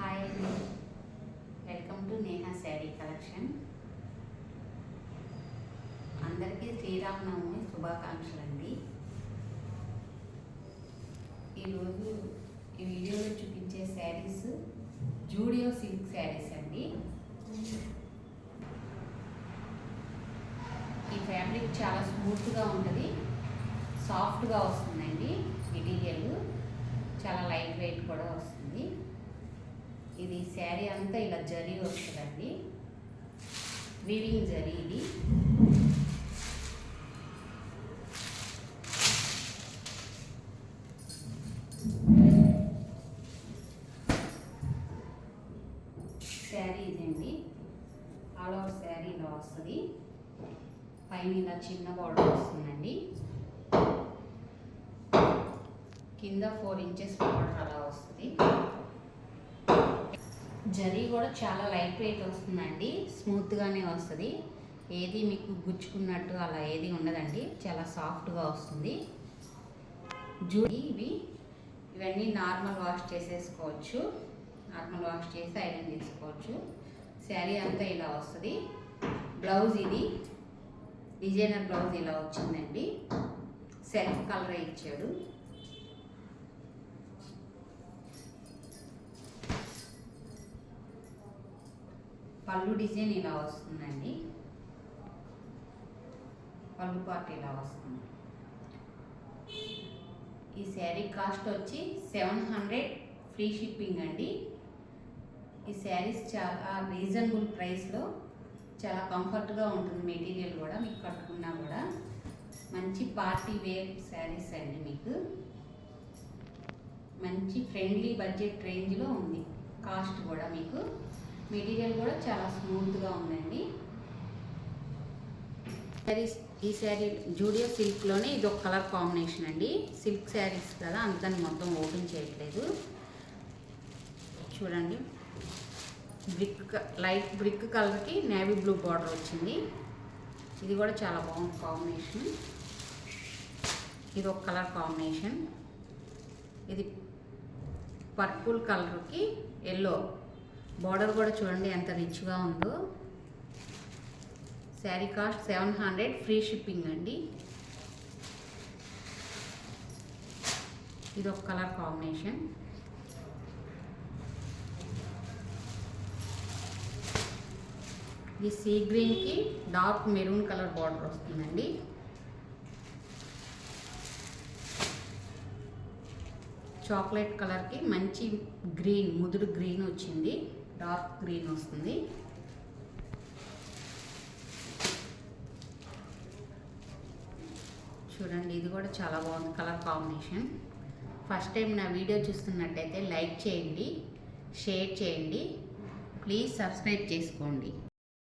Hi అండి, welcome to Neha sari collection. అందరికీ శ్రీరామనవమి శుభాకాంక్షలు అండి. ఈరోజు ఈ వీడియోలో చూపించే శారీస్ జూడియో సిల్క్ శారీస్ అండి. ఈ ఫ్యాబ్రిక్ చాలా స్మూత్గా ఉంటుంది, సాఫ్ట్గా వస్తుందండి. మెటీరియల్ చాలా లైట్ వెయిట్ కూడా వస్తుంది. ఇది శారీ అంతా ఇలా జరీ వస్తుందండి, వీవింగ్ జరీ. ఇది శారీ ఇదండి, ఆల్ ఓవర్ శారీ ఇలా వస్తుంది. పైన ఇలా చిన్న బార్డర్ వస్తుందండి, కింద 4 ఇంచెస్ బార్డర్ అలా వస్తుంది. జరీ కూడా చాలా లైట్ వెయిట్ వస్తుందండి, స్మూత్గానే వస్తుంది. ఏది మీకు గుచ్చుకున్నట్టు అలా ఏది ఉండదండి, చాలా సాఫ్ట్గా వస్తుంది. ఇవన్నీ నార్మల్ వాష్ చేసేసుకోవచ్చు, నార్మల్ వాష్ చేసి ఐరన్ చేసుకోవచ్చు. శారీ అంతా ఇలా వస్తుంది. బ్లౌజ్ ఇది డిజైనర్ బ్లౌజ్ ఇలా వచ్చిందండి, సెల్ఫ్ కలర్ ఇచ్చాడు. పళ్ళు డిజైన్ ఇలా వస్తుందండి, పళ్ళు పార్ట్ ఇలా వస్తుంది. ఈ శారీ కాస్ట్ వచ్చి 700 ఫ్రీ షిప్పింగ్ అండి. ఈ శారీస్ చాలా రీజనబుల్ ప్రైస్లో చాలా కంఫర్ట్గా ఉంటుంది. మెటీరియల్ కూడా మీకు కట్టుకున్నా కూడా మంచి పార్టీ వేర్ శారీస్ అండి. మీకు మంచి ఫ్రెండ్లీ బడ్జెట్ రేంజ్లో ఉంది. కాస్ట్ కూడా మీకు మెటీరియల్ కూడా చాలా స్మూత్గా ఉందండి. శారీస్ ఈ శారీ జూడియో సిల్క్లోనే ఇది ఒక కలర్ కాంబినేషన్ అండి. సిల్క్ శారీస్ కదా, అందుకని మొత్తం ఓపెన్ చేయట్లేదు. చూడండి, లైట్ బ్రిక్ కలర్కి నేవీ బ్లూ బార్డర్ వచ్చింది. ఇది కూడా చాలా బాగుంది కాంబినేషన్. ఇది ఒక కలర్ కాంబినేషన్. ఇది పర్పుల్ కలర్కి ఎల్లో బార్డర్ కూడా చూడండి ఎంత రిచ్గా ఉందో. శారీ కాస్ట్ 700 ఫ్రీ షిప్పింగ్ అండి. ఇది ఒక కలర్ కాంబినేషన్. ఇది సీ గ్రీన్కి డార్క్ మెరూన్ కలర్ బార్డర్ వస్తుందండి. చాక్లెట్ కలర్కి మంచి గ్రీన్, ముదురు గ్రీన్ వచ్చింది, డార్క్ గ్రీన్ వస్తుంది. చూడండి, ఇది కూడా చాలా బాగుంది కలర్ కాంబినేషన్. ఫస్ట్ టైం నా వీడియో చూస్తున్నట్టయితే లైక్ చేయండి, షేర్ చేయండి, ప్లీజ్ సబ్స్క్రైబ్ చేసుకోండి.